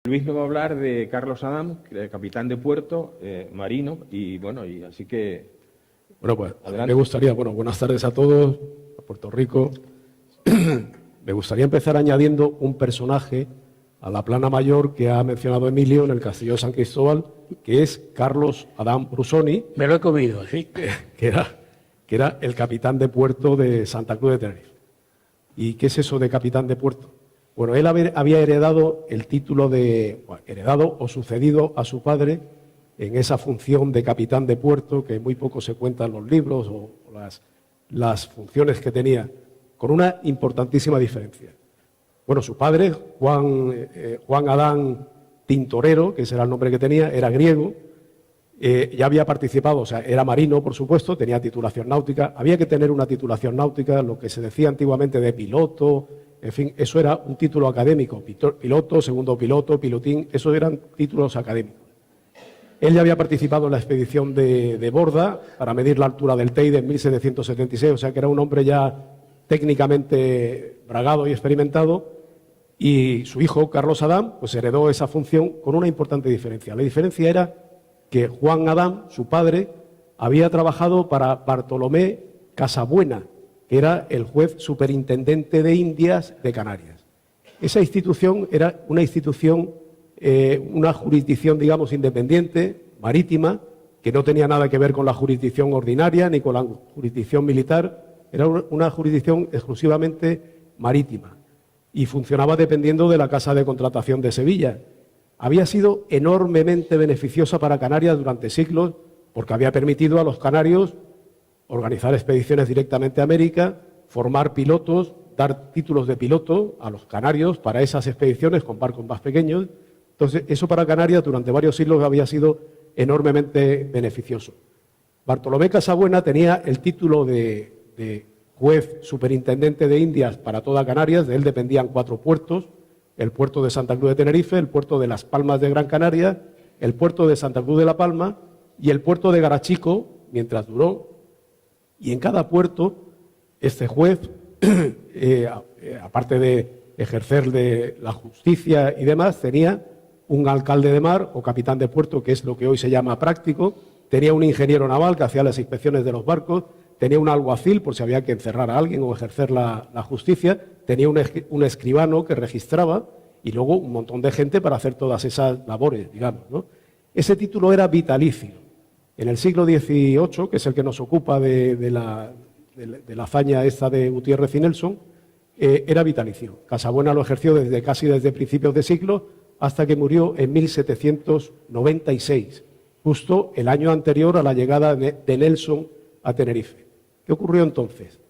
Luis me va a hablar de Carlos Adam, capitán de puerto, marino, y bueno, y así que... Bueno, pues adelante. me gustaría, buenas tardes a todos, a Puerto Rico. Me gustaría empezar añadiendo un personaje a la plana mayor que ha mencionado Emilio en el Castillo de San Cristóbal, que es Carlos Adam Brusoni. Me lo he comido, sí. Que era el capitán de puerto de Santa Cruz de Tenerife. ¿Y qué es eso de capitán de puerto? Bueno, él había heredado el título heredado o sucedido a su padre en esa función de capitán de puerto, que muy poco se cuenta en los libros, o las funciones que tenía, con una importantísima diferencia. Bueno, su padre, Juan Adán Tintorero, que ese era el nombre que tenía, era griego, ya había participado, o sea, era marino, por supuesto, tenía titulación náutica. Había que tener una titulación náutica, lo que se decía antiguamente de piloto, en fin, eso era un título académico, piloto, segundo piloto, pilotín, esos eran títulos académicos. Él ya había participado en la expedición de Borda para medir la altura del Teide en 1776, o sea que era un hombre ya técnicamente bragado y experimentado, y su hijo, Carlos Adam, pues heredó esa función con una importante diferencia. La diferencia era que Juan Adam, su padre, había trabajado para Bartolomé Casabuena, que era el juez superintendente de Indias de Canarias. Esa institución era una institución, una jurisdicción, digamos, independiente, marítima, que no tenía nada que ver con la jurisdicción ordinaria ni con la jurisdicción militar, era una jurisdicción exclusivamente marítima y funcionaba dependiendo de la Casa de Contratación de Sevilla. Había sido enormemente beneficiosa para Canarias durante siglos porque había permitido a los canarios organizar expediciones directamente a América, formar pilotos, dar títulos de piloto a los canarios para esas expediciones con barcos más pequeños. Entonces, eso para Canarias durante varios siglos había sido enormemente beneficioso. Bartolomé Casabuena tenía el título de juez superintendente de Indias para toda Canarias. De él dependían 4 puertos: el puerto de Santa Cruz de Tenerife, el puerto de Las Palmas de Gran Canaria, el puerto de Santa Cruz de la Palma y el puerto de Garachico, mientras duró. Y en cada puerto, este juez, aparte de ejercer de la justicia y demás, tenía un alcalde de mar o capitán de puerto, que es lo que hoy se llama práctico, tenía un ingeniero naval que hacía las inspecciones de los barcos, tenía un alguacil por si había que encerrar a alguien o ejercer la justicia, tenía un escribano que registraba y luego un montón de gente para hacer todas esas labores, digamos, ¿no? Ese título era vitalicio. En el siglo XVIII, que es el que nos ocupa de la hazaña esta de Gutiérrez y Nelson, era vitalicio. Casabuena lo ejerció casi desde principios de siglo hasta que murió en 1796, justo el año anterior a la llegada de Nelson a Tenerife. ¿Qué ocurrió entonces?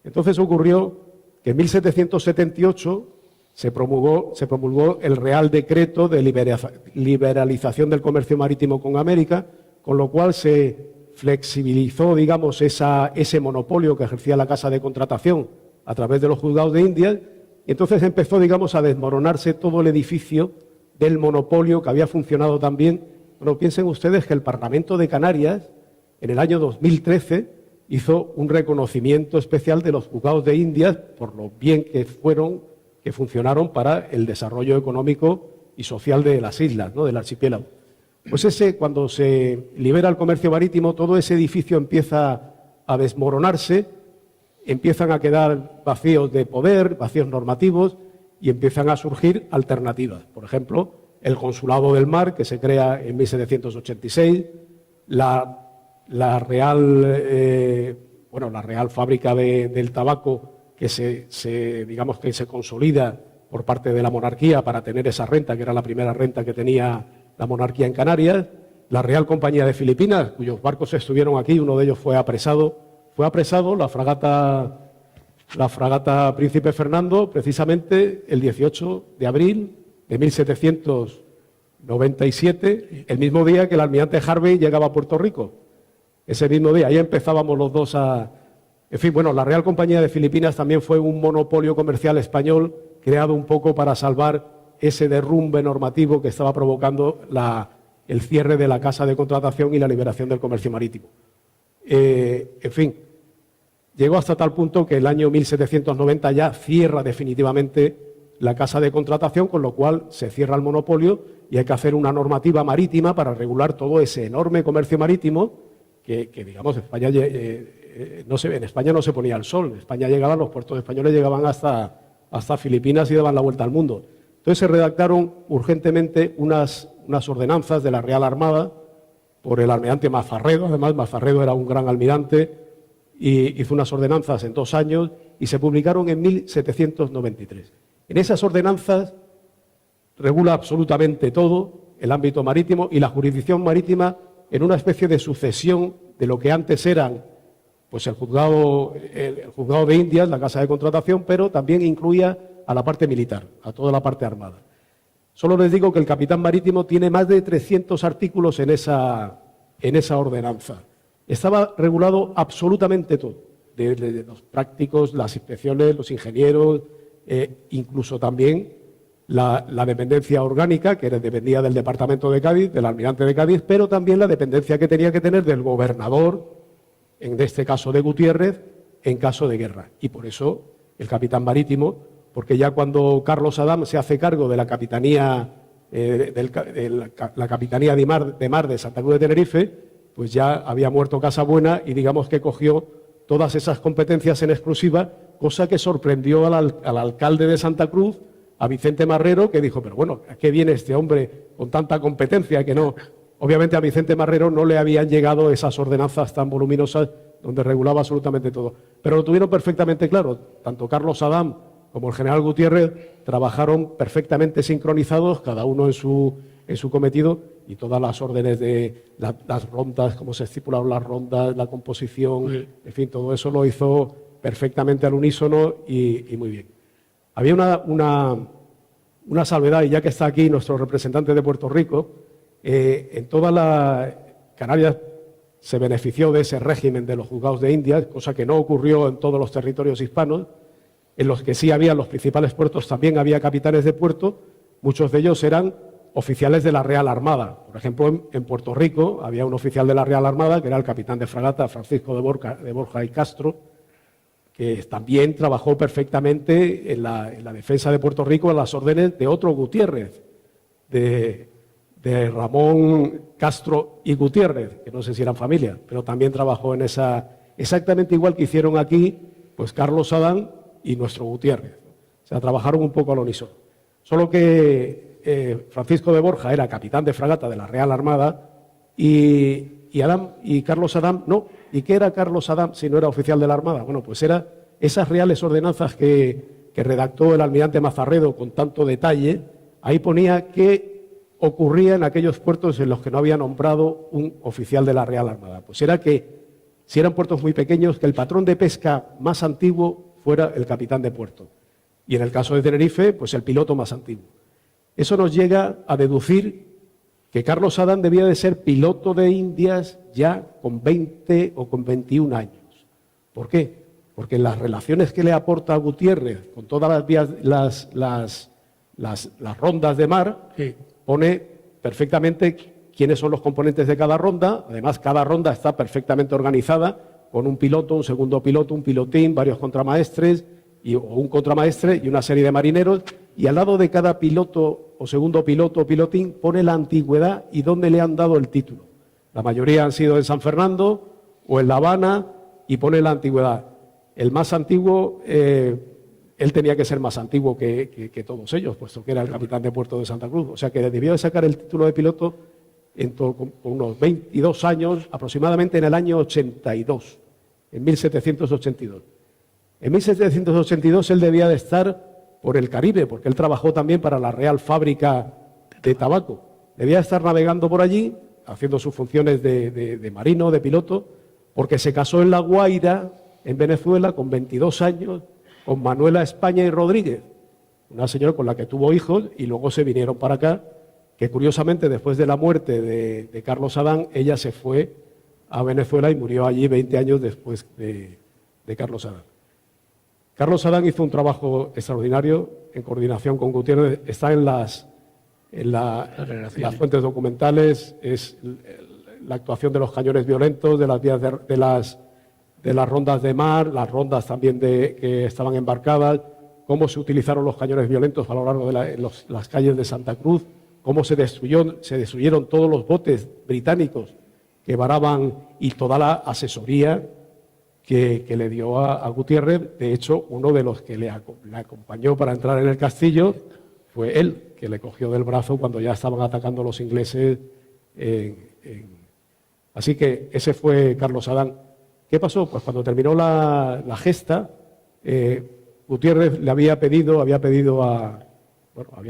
Entonces ocurrió que en 1778 se promulgó el Real Decreto de liberalización del comercio marítimo con América, con lo cual se flexibilizó, digamos, ese monopolio que ejercía la Casa de Contratación a través de los juzgados de Indias, y entonces empezó, digamos, a desmoronarse todo el edificio del monopolio que había funcionado tan bien. Bueno, piensen ustedes que el Parlamento de Canarias, en el año 2013, hizo un reconocimiento especial de los juzgados de Indias por lo bien que funcionaron para el desarrollo económico y social de las islas, ¿no?, del archipiélago. Pues cuando se libera el comercio marítimo, todo ese edificio empieza a desmoronarse, empiezan a quedar vacíos de poder, vacíos normativos, y empiezan a surgir alternativas. Por ejemplo, el Consulado del Mar, que se crea en 1786, la Real Fábrica del Tabaco, que digamos que se consolida por parte de la monarquía para tener esa renta, que era la primera renta que tenía la monarquía en Canarias, la Real Compañía de Filipinas, cuyos barcos estuvieron aquí, uno de ellos fue apresado, la fragata Príncipe Fernando, precisamente el 18 de abril de 1797, el mismo día que el almirante Harvey llegaba a Puerto Rico. Ese mismo día, ahí empezábamos los dos En fin, bueno, la Real Compañía de Filipinas también fue un monopolio comercial español creado un poco para salvar ese derrumbe normativo que estaba provocando el cierre de la Casa de Contratación y la liberación del comercio marítimo. En fin, llegó hasta tal punto que el año 1790 ya cierra definitivamente la casa de contratación, con lo cual se cierra el monopolio y hay que hacer una normativa marítima para regular todo ese enorme comercio marítimo que digamos, España, en España no se ponía el sol. En España llegaban, los puertos españoles llegaban hasta Filipinas y daban la vuelta al mundo. Entonces se redactaron urgentemente unas ordenanzas de la Real Armada por el almirante Mazarredo. Además, Mazarredo era un gran almirante y hizo unas ordenanzas en 2 años y se publicaron en 1793. En esas ordenanzas regula absolutamente todo el ámbito marítimo y la jurisdicción marítima en una especie de sucesión de lo que antes eran pues el juzgado de Indias, la casa de contratación, pero también incluía a la parte militar, a toda la parte armada. Solo les digo que el capitán marítimo tiene más de 300 artículos en esa ordenanza. Estaba regulado absolutamente todo, de los prácticos, las inspecciones, los ingenieros, incluso también la dependencia orgánica, que dependía del departamento de Cádiz, del almirante de Cádiz, pero también la dependencia que tenía que tener del gobernador, en este caso de Gutiérrez, en caso de guerra. Y por eso el capitán marítimo, porque ya cuando Carlos Adam se hace cargo de la capitanía, la capitanía de mar de Santa Cruz de Tenerife, pues ya había muerto Casabuena y digamos que cogió todas esas competencias en exclusiva, cosa que sorprendió al alcalde de Santa Cruz, a Vicente Marrero, que dijo, pero bueno, ¿a qué viene este hombre con tanta competencia? Que no. Obviamente a Vicente Marrero no le habían llegado esas ordenanzas tan voluminosas donde regulaba absolutamente todo. Pero lo tuvieron perfectamente claro. Tanto Carlos Adam como el general Gutiérrez trabajaron perfectamente sincronizados, cada uno en su cometido, y todas las órdenes de las rondas, cómo se estipularon las rondas, la composición, sí. En fin, todo eso lo hizo perfectamente al unísono y muy bien. Había una salvedad, y ya que está aquí nuestro representante de Puerto Rico, en toda la Canarias se benefició de ese régimen de los juzgados de Indias, cosa que no ocurrió en todos los territorios hispanos. En los que sí había los principales puertos también había capitanes de puerto, muchos de ellos eran oficiales de la Real Armada. Por ejemplo, en Puerto Rico había un oficial de la Real Armada, que era el capitán de fragata Francisco de Borja y Castro, que también trabajó perfectamente en la defensa de Puerto Rico a las órdenes de otro Gutiérrez, de Ramón Castro y Gutiérrez, que no sé si eran familia, pero también trabajó en esa, exactamente igual que hicieron aquí, pues Carlos Adán y nuestro Gutiérrez. O sea, trabajaron un poco al unísono. Solo que Francisco de Borja era capitán de fragata de la Real Armada y Carlos Adán no. ¿Y qué era Carlos Adán si no era oficial de la Armada? Bueno, pues era esas reales ordenanzas que redactó el almirante Mazarredo con tanto detalle. Ahí ponía que ocurría en aquellos puertos en los que no había nombrado un oficial de la Real Armada. Pues era que, si eran puertos muy pequeños, que el patrón de pesca más antiguo fuera el capitán de puerto. Y en el caso de Tenerife, pues el piloto más antiguo. Eso nos llega a deducir que Carlos Adán debía de ser piloto de Indias ya con 20 o con 21 años. ¿Por qué? Porque en las relaciones que le aporta Gutiérrez con todas las vías, las rondas de mar, sí, pone perfectamente quiénes son los componentes de cada ronda. Además, cada ronda está perfectamente organizada con un piloto, un segundo piloto, un pilotín, varios contramaestres, o un contramaestre y una serie de marineros. Y al lado de cada piloto o segundo piloto o pilotín pone la antigüedad y dónde le han dado el título. La mayoría han sido en San Fernando o en La Habana y pone la antigüedad. El más antiguo, él tenía que ser más antiguo que todos ellos, puesto que era el capitán de puerto de Santa Cruz. O sea que debió de sacar el título de piloto con unos 22 años, aproximadamente en el año 82, en 1782. En 1782 él debía de estar por el Caribe, porque él trabajó también para la Real Fábrica de Tabaco. Debía estar navegando por allí, haciendo sus funciones de marino, de piloto, porque se casó en La Guaira, en Venezuela, con 22 años, con Manuela España y Rodríguez, una señora con la que tuvo hijos, y luego se vinieron para acá, que curiosamente después de la muerte de Carlos Adán, ella se fue a Venezuela y murió allí 20 años después de Carlos Adán. Carlos Adán hizo un trabajo extraordinario en coordinación con Gutiérrez. Está en las fuentes documentales, es la actuación de los cañones violentos, de las vías de las rondas de mar, las rondas también que estaban embarcadas, cómo se utilizaron los cañones violentos a lo largo de las calles de Santa Cruz, cómo se destruyeron todos los botes británicos que varaban y toda la asesoría que le dio a Gutiérrez. De hecho, uno de los que le acompañó para entrar en el castillo fue él, que le cogió del brazo cuando ya estaban atacando los ingleses. Así que ese fue Carlos Adán. ¿Qué pasó? Pues cuando terminó la gesta, Gutiérrez le había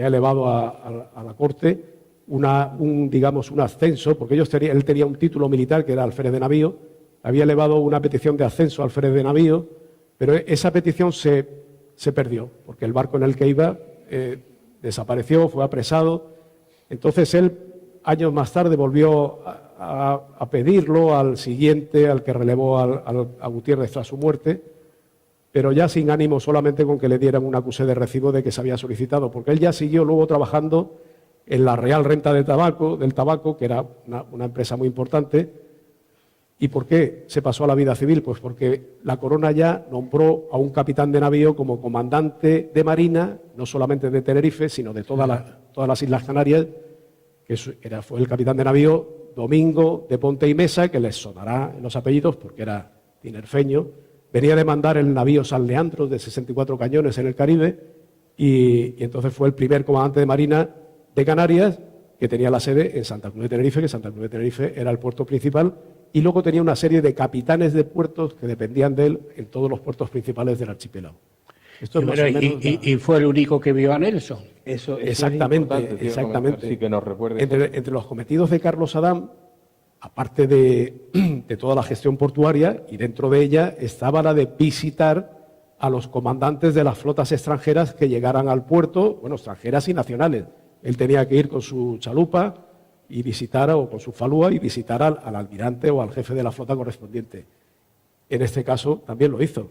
elevado a la corte un ascenso, porque él tenía un título militar que era alférez de navío, había elevado una petición de ascenso al alférez de navío, pero esa petición se perdió, porque el barco en el que iba desapareció, fue apresado. Entonces él, años más tarde, volvió a pedirlo al siguiente, al que relevó a Gutiérrez tras su muerte, pero ya sin ánimo, solamente con que le dieran un acusé de recibo de que se había solicitado, porque él ya siguió luego trabajando en la Real Renta del Tabaco, que era una empresa muy importante. ¿Y por qué se pasó a la vida civil? Pues porque la corona ya nombró a un capitán de navío como comandante de marina, no solamente de Tenerife, sino de todas las Islas Canarias, que fue el capitán de navío Domingo de Ponte y Mesa, que les sonará en los apellidos porque era tinerfeño. Venía de mandar el navío San Leandro de 64 cañones en el Caribe y entonces fue el primer comandante de marina de Canarias, que tenía la sede en Santa Cruz de Tenerife, que Santa Cruz de Tenerife era el puerto principal, y luego tenía una serie de capitanes de puertos que dependían de él en todos los puertos principales del archipiélago. Esto es más o menos y fue el único que vio a Nelson. Eso exactamente. Sí, que nos recuerde. Entre los cometidos de Carlos Adán, aparte de toda la gestión portuaria, y dentro de ella estaba la de visitar a los comandantes de las flotas extranjeras que llegaran al puerto, bueno, extranjeras y nacionales. Él tenía que ir con su chalupa y visitar, o con su falúa, y visitar al almirante o al jefe de la flota correspondiente. En este caso también lo hizo.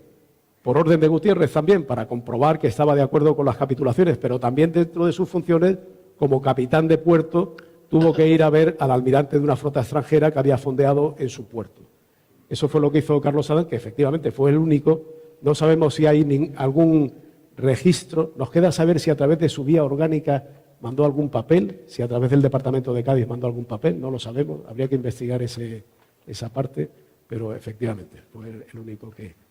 Por orden de Gutiérrez también, para comprobar que estaba de acuerdo con las capitulaciones, pero también dentro de sus funciones, como capitán de puerto, tuvo que ir a ver al almirante de una flota extranjera que había fondeado en su puerto. Eso fue lo que hizo Carlos Adán, que efectivamente fue el único. No sabemos si hay algún registro. Nos queda saber si a través de su vía orgánica mandó algún papel, si a través del Departamento de Cádiz mandó algún papel, no lo sabemos. Habría que investigar esa parte, pero efectivamente fue el único que...